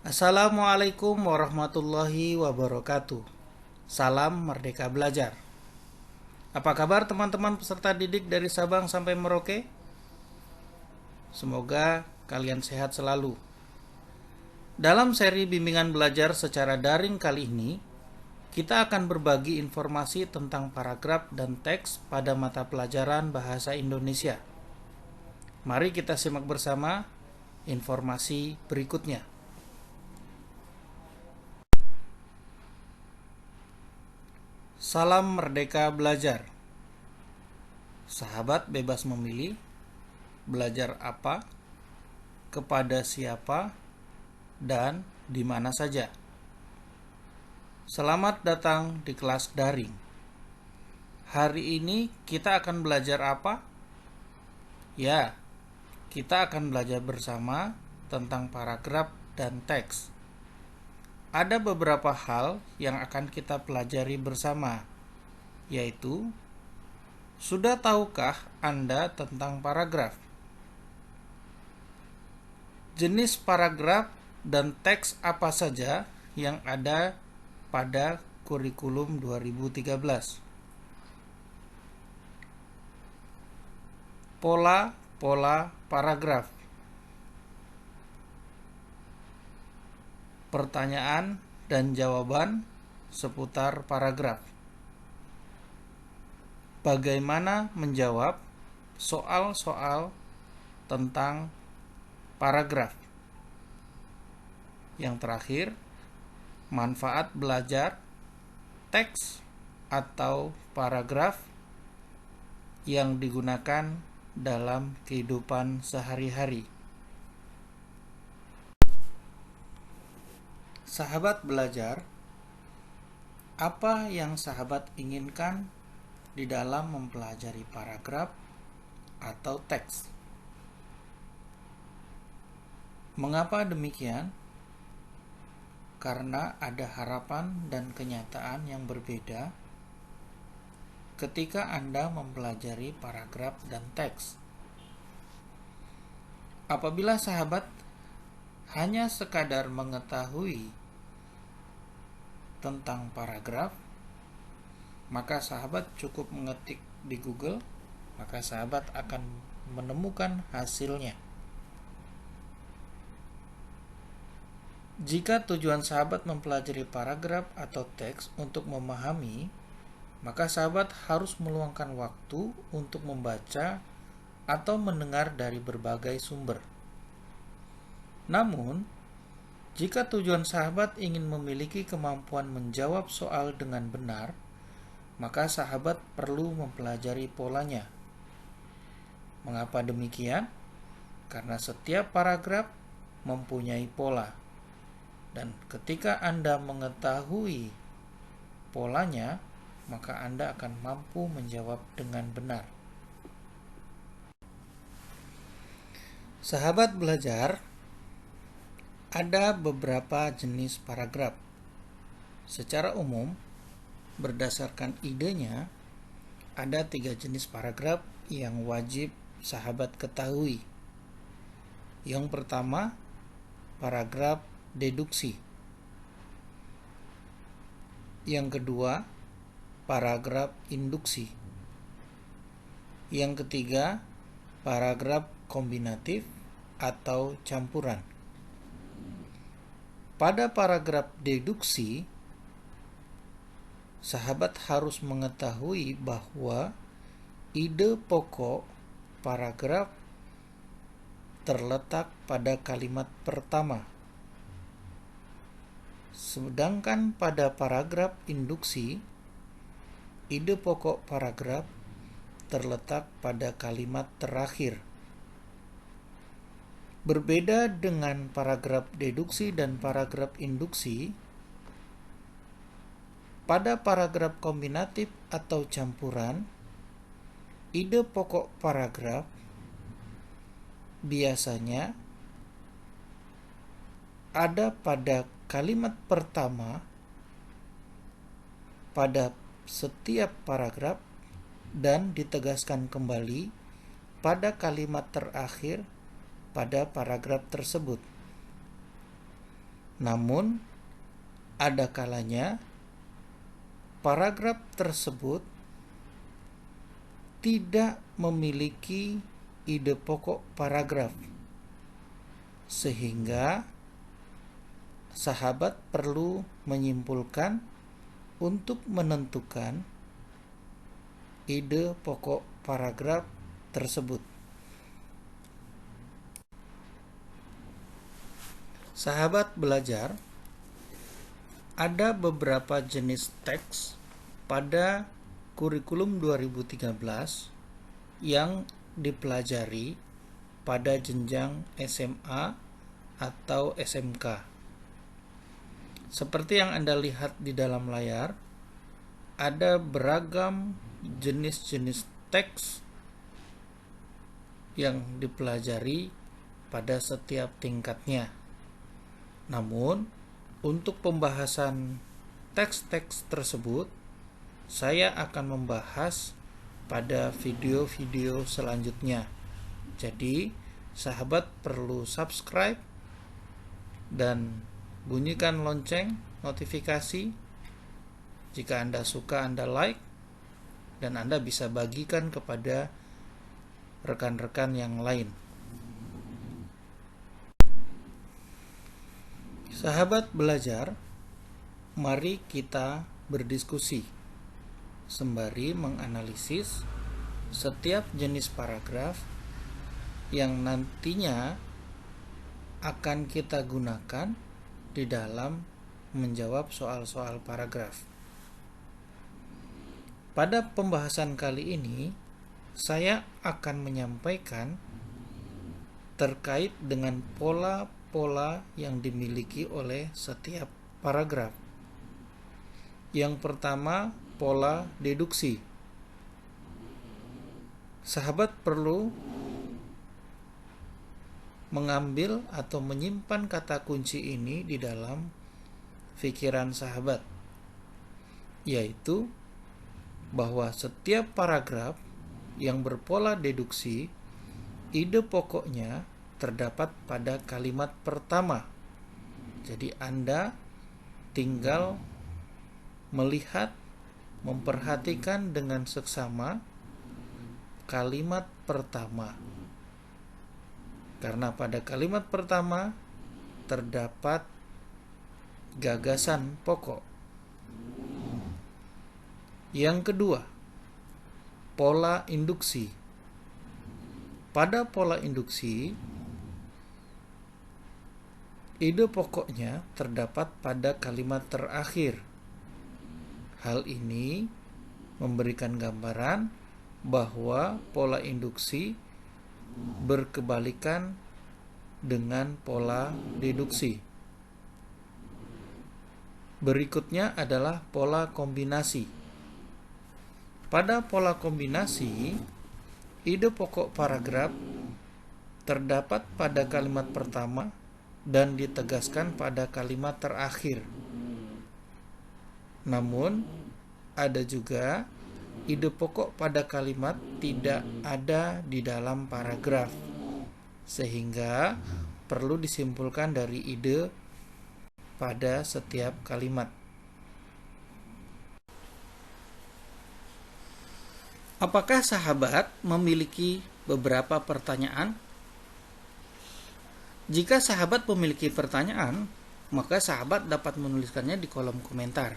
Assalamualaikum warahmatullahi wabarakatuh. Salam Merdeka Belajar. Apa kabar teman-teman peserta didik dari Sabang sampai Merauke? Semoga kalian sehat selalu. Dalam seri bimbingan belajar secara daring kali ini, kita akan berbagi informasi tentang paragraf dan teks pada mata pelajaran Bahasa Indonesia. Mari kita simak bersama informasi berikutnya. Salam Merdeka Belajar. Sahabat bebas memilih belajar apa, kepada siapa, dan di mana saja. Selamat datang di kelas daring. Hari ini kita akan belajar apa? Ya, kita akan belajar bersama tentang paragraf dan teks. Ada beberapa hal yang akan kita pelajari bersama, yaitu sudah tahukah Anda tentang paragraf? Jenis paragraf dan teks apa saja yang ada pada kurikulum 2013? Pola-pola paragraf. Pertanyaan dan jawaban seputar paragraf. Bagaimana menjawab soal-soal tentang paragraf. Yang terakhir, manfaat belajar teks atau paragraf yang digunakan dalam kehidupan sehari-hari. Sahabat belajar, apa yang sahabat inginkan di dalam mempelajari paragraf atau teks? Mengapa demikian? Karena ada harapan dan kenyataan yang berbeda ketika Anda mempelajari paragraf dan teks. Apabila sahabat hanya sekadar mengetahui tentang paragraf, maka sahabat cukup mengetik di Google, maka sahabat akan menemukan hasilnya. Jika tujuan sahabat mempelajari paragraf atau teks untuk memahami, maka sahabat harus meluangkan waktu untuk membaca atau mendengar dari berbagai sumber. Namun, jika tujuan sahabat ingin memiliki kemampuan menjawab soal dengan benar, maka sahabat perlu mempelajari polanya. Mengapa demikian? Karena setiap paragraf mempunyai pola. Dan ketika Anda mengetahui polanya, maka Anda akan mampu menjawab dengan benar. Sahabat belajar, ada beberapa jenis paragraf. Secara umum, berdasarkan idenya, ada 3 jenis paragraf yang wajib sahabat ketahui. Yang pertama, paragraf deduksi. Yang kedua, paragraf induksi. Yang ketiga, paragraf kombinatif atau campuran. Pada paragraf deduksi, sahabat harus mengetahui bahwa ide pokok paragraf terletak pada kalimat pertama. Sedangkan pada paragraf induksi, ide pokok paragraf terletak pada kalimat terakhir. Berbeda dengan paragraf deduksi dan paragraf induksi, pada paragraf kombinatif atau campuran, ide pokok paragraf biasanya ada pada kalimat pertama pada setiap paragraf dan ditegaskan kembali pada kalimat terakhir pada paragraf tersebut. Namun, ada kalanya paragraf tersebut tidak memiliki ide pokok paragraf, sehingga sahabat perlu menyimpulkan untuk menentukan ide pokok paragraf tersebut. Sahabat belajar, ada beberapa jenis teks pada kurikulum 2013 yang dipelajari pada jenjang SMA atau SMK. Seperti yang Anda lihat di dalam layar, ada beragam jenis-jenis teks yang dipelajari pada setiap tingkatnya. Namun, untuk pembahasan teks-teks tersebut, saya akan membahas pada video-video selanjutnya. Jadi, sahabat perlu subscribe dan bunyikan lonceng notifikasi. Jika Anda suka, Anda like, dan Anda bisa bagikan kepada rekan-rekan yang lain. Sahabat belajar, mari kita berdiskusi sembari menganalisis setiap jenis paragraf yang nantinya akan kita gunakan di dalam menjawab soal-soal paragraf. Pada pembahasan kali ini, saya akan menyampaikan terkait dengan pola yang dimiliki oleh setiap paragraf. Yang pertama, pola deduksi. Sahabat perlu mengambil atau menyimpan kata kunci ini di dalam pikiran sahabat, yaitu bahwa setiap paragraf yang berpola deduksi, ide pokoknya terdapat pada kalimat pertama. Jadi Anda tinggal melihat, memperhatikan dengan seksama kalimat pertama. Karena pada kalimat pertama terdapat gagasan pokok. Yang kedua, pola induksi. Pada pola induksi, ide pokoknya terdapat pada kalimat terakhir. Hal ini memberikan gambaran bahwa pola induksi berkebalikan dengan pola deduksi. Berikutnya adalah pola kombinasi. Pada pola kombinasi, ide pokok paragraf terdapat pada kalimat pertama dan ditegaskan pada kalimat terakhir. Namun, ada juga ide pokok pada kalimat tidak ada di dalam paragraf, sehingga perlu disimpulkan dari ide pada setiap kalimat. Apakah sahabat memiliki beberapa pertanyaan? Jika sahabat memiliki pertanyaan, maka sahabat dapat menuliskannya di kolom komentar.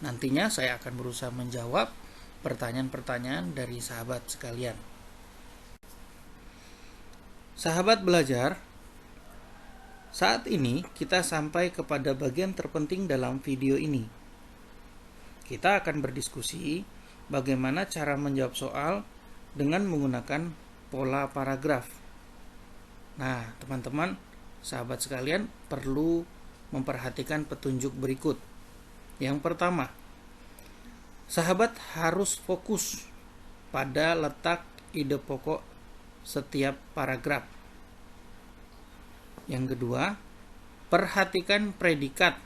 Nantinya saya akan berusaha menjawab pertanyaan-pertanyaan dari sahabat sekalian. Sahabat belajar, saat ini kita sampai kepada bagian terpenting dalam video ini. Kita akan berdiskusi bagaimana cara menjawab soal dengan menggunakan pola paragraf. Nah, teman-teman, sahabat sekalian perlu memperhatikan petunjuk berikut. Yang pertama, sahabat harus fokus pada letak ide pokok setiap paragraf. Yang kedua, perhatikan predikat.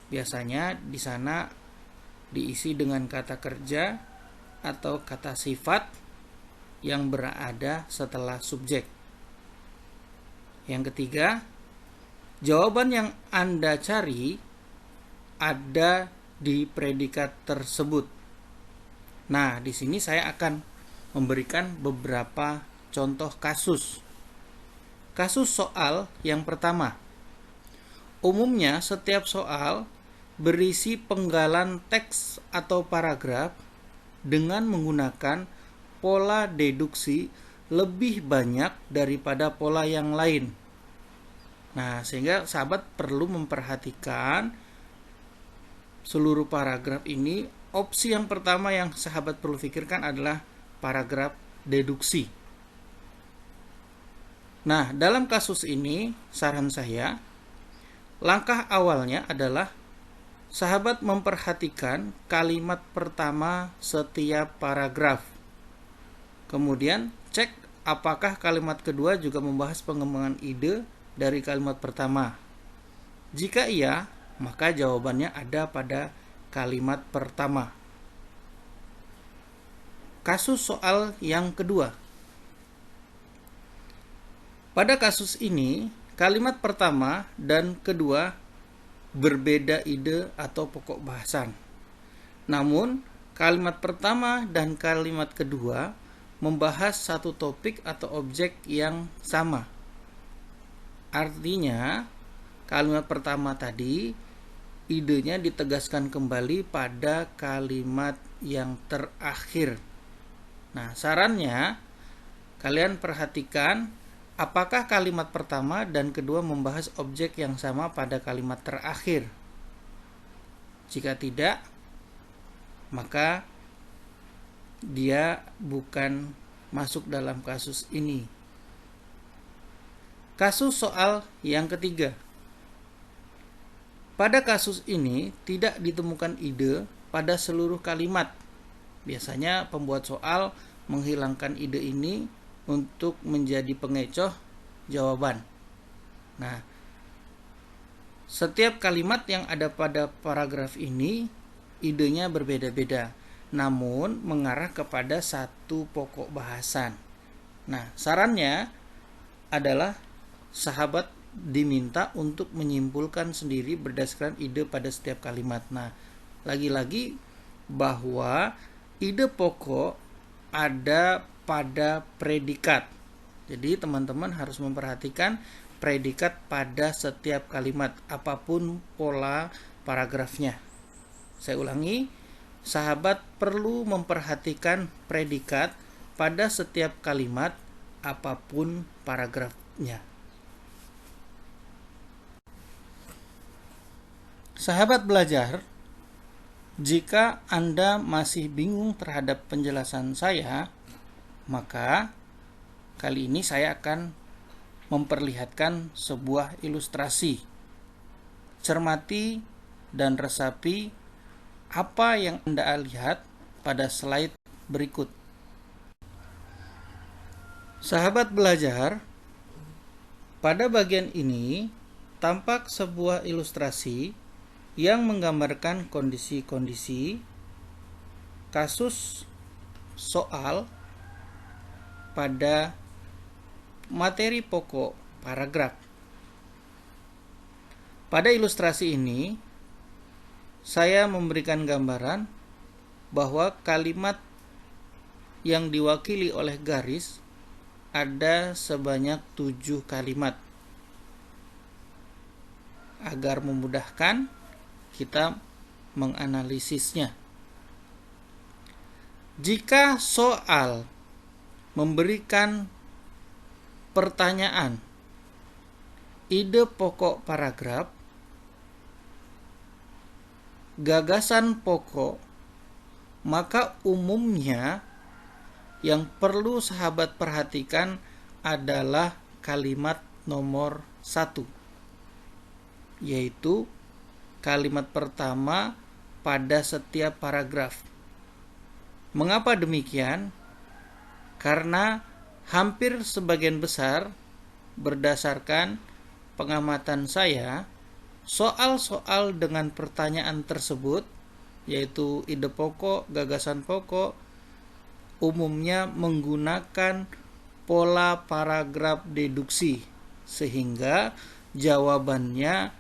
Biasanya di sana diisi dengan kata kerja atau kata sifat yang berada setelah subjek. Yang ketiga, Jawaban yang Anda cari ada di predikat tersebut. Nah, di sini saya akan memberikan beberapa contoh kasus. Kasus soal yang pertama. Umumnya setiap soal berisi penggalan teks atau paragraf dengan menggunakan pola deduksi lebih banyak daripada pola yang lain. Nah, sehingga sahabat perlu memperhatikan seluruh paragraf ini. Opsi yang pertama yang sahabat perlu pikirkan adalah paragraf deduksi. Nah, dalam kasus ini, saran saya, langkah awalnya adalah sahabat memperhatikan kalimat pertama setiap paragraf. Kemudian, cek apakah kalimat kedua juga membahas pengembangan ide dari kalimat pertama. Jika iya, maka jawabannya ada pada kalimat pertama. Kasus soal yang kedua. Pada kasus ini, kalimat pertama dan kedua berbeda ide atau pokok bahasan. Namun, kalimat pertama dan kalimat kedua membahas satu topik atau objek yang sama. Artinya, kalimat pertama tadi idenya ditegaskan kembali pada kalimat yang terakhir. Nah, sarannya kalian perhatikan apakah kalimat pertama dan kedua membahas objek yang sama pada kalimat terakhir. Jika tidak, maka dia bukan masuk dalam kasus ini. Kasus soal yang ketiga. Pada kasus ini tidak ditemukan ide pada seluruh kalimat. Biasanya pembuat soal menghilangkan ide ini untuk menjadi pengecoh jawaban. Nah, setiap kalimat yang ada pada paragraf ini idenya berbeda-beda, namun mengarah kepada satu pokok bahasan. Nah, sarannya adalah sahabat diminta untuk menyimpulkan sendiri berdasarkan ide pada setiap kalimat. Nah, lagi-lagi bahwa ide pokok ada pada predikat. Jadi teman-teman harus memperhatikan predikat pada setiap kalimat, apapun pola paragrafnya. Saya ulangi, sahabat perlu memperhatikan predikat pada setiap kalimat, apapun paragrafnya. Sahabat belajar, jika Anda masih bingung terhadap penjelasan saya, maka kali ini saya akan memperlihatkan sebuah ilustrasi. Cermati dan resapi apa yang Anda lihat pada slide berikut. Sahabat belajar, pada bagian ini tampak sebuah ilustrasi yang menggambarkan kondisi-kondisi kasus soal pada materi pokok paragraf. Pada ilustrasi ini, saya memberikan gambaran bahwa kalimat yang diwakili oleh garis ada sebanyak 7 kalimat. Agar memudahkan kita menganalisisnya. Jika soal memberikan pertanyaan ide pokok paragraf, gagasan pokok, maka umumnya yang perlu sahabat perhatikan adalah kalimat nomor 1, yaitu kalimat pertama pada setiap paragraf. Mengapa demikian? Karena hampir sebagian besar berdasarkan pengamatan saya, soal-soal dengan pertanyaan tersebut, yaitu ide pokok, gagasan pokok, umumnya menggunakan pola paragraf deduksi, sehingga jawabannya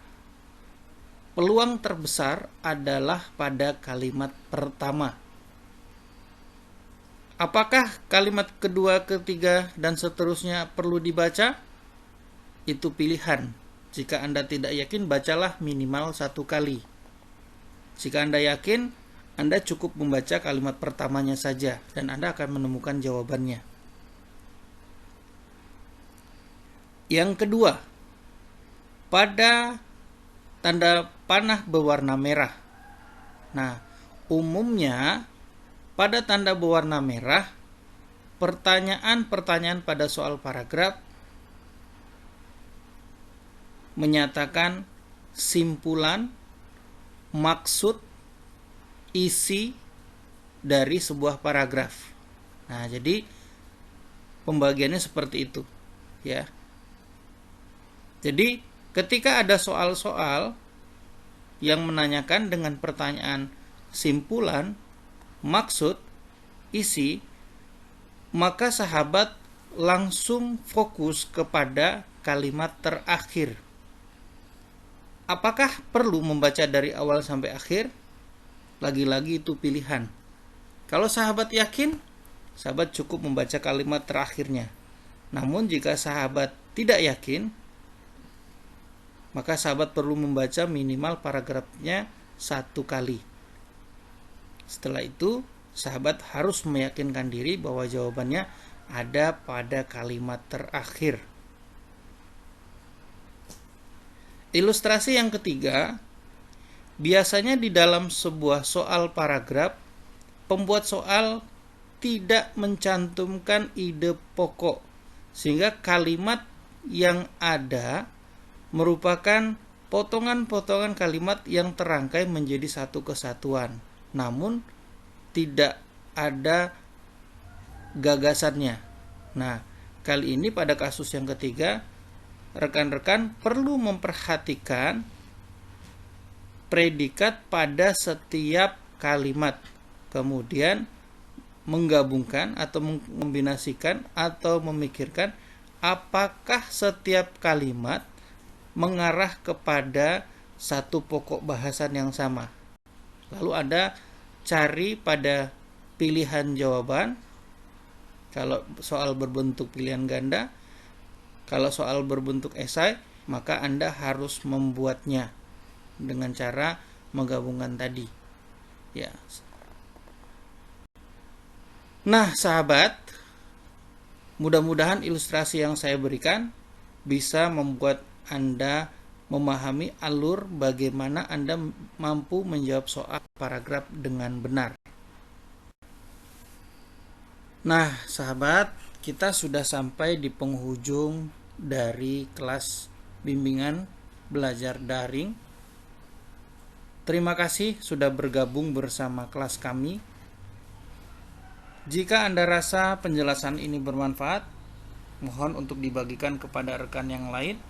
peluang terbesar adalah pada kalimat pertama. Apakah kalimat kedua, ketiga, dan seterusnya perlu dibaca? Itu pilihan. Jika Anda tidak yakin, bacalah minimal 1 kali. Jika Anda yakin, Anda cukup membaca kalimat pertamanya saja, dan Anda akan menemukan jawabannya. Yang kedua, pada tanda panah berwarna merah. Nah, umumnya pada tanda berwarna merah, pertanyaan-pertanyaan pada soal paragraf menyatakan simpulan, maksud, isi dari sebuah paragraf. Nah, jadi pembagiannya seperti itu, ya. Jadi, ketika ada soal-soal yang menanyakan dengan pertanyaan simpulan, maksud, isi, maka sahabat langsung fokus kepada kalimat terakhir. Apakah perlu membaca dari awal sampai akhir? Lagi-lagi itu pilihan. Kalau sahabat yakin, sahabat cukup membaca kalimat terakhirnya. Namun jika sahabat tidak yakin, maka sahabat perlu membaca minimal paragrafnya 1 kali. Setelah itu, sahabat harus meyakinkan diri bahwa jawabannya ada pada kalimat terakhir. Ilustrasi yang ketiga, biasanya di dalam sebuah soal paragraf, pembuat soal tidak mencantumkan ide pokok, sehingga kalimat yang ada merupakan potongan-potongan kalimat yang terangkai menjadi satu kesatuan. Namun tidak ada gagasannya. Nah, kali ini pada kasus yang ketiga, rekan-rekan perlu memperhatikan predikat pada setiap kalimat. Kemudian menggabungkan atau mengombinasikan atau memikirkan apakah setiap kalimat mengarah kepada satu pokok bahasan yang sama. Lalu Anda cari pada pilihan jawaban. Kalau soal berbentuk pilihan ganda, kalau soal berbentuk esai, maka Anda harus membuatnya dengan cara menggabungkan tadi. Ya. Nah, sahabat, mudah-mudahan ilustrasi yang saya berikan bisa membuat Anda memahami alur bagaimana Anda mampu menjawab soal paragraf dengan benar. Nah, sahabat, kita sudah sampai di penghujung dari kelas bimbingan belajar daring. Terima kasih sudah bergabung bersama kelas kami. Jika Anda rasa penjelasan ini bermanfaat, mohon untuk dibagikan kepada rekan yang lain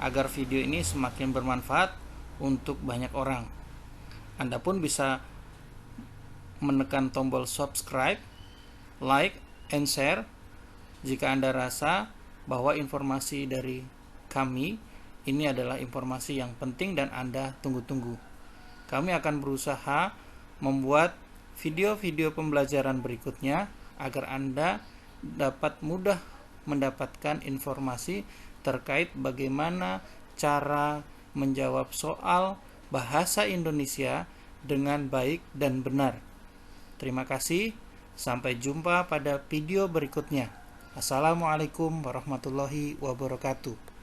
agar video ini semakin bermanfaat untuk banyak orang. Anda pun bisa menekan tombol subscribe, like, and share jika Anda rasa bahwa informasi dari kami ini adalah informasi yang penting dan Anda tunggu-tunggu. Kami akan berusaha membuat video-video pembelajaran berikutnya agar Anda dapat mudah mendapatkan informasi terkait bagaimana cara menjawab soal bahasa Indonesia dengan baik dan benar. Terima kasih, sampai jumpa pada video berikutnya. Assalamualaikum warahmatullahi wabarakatuh.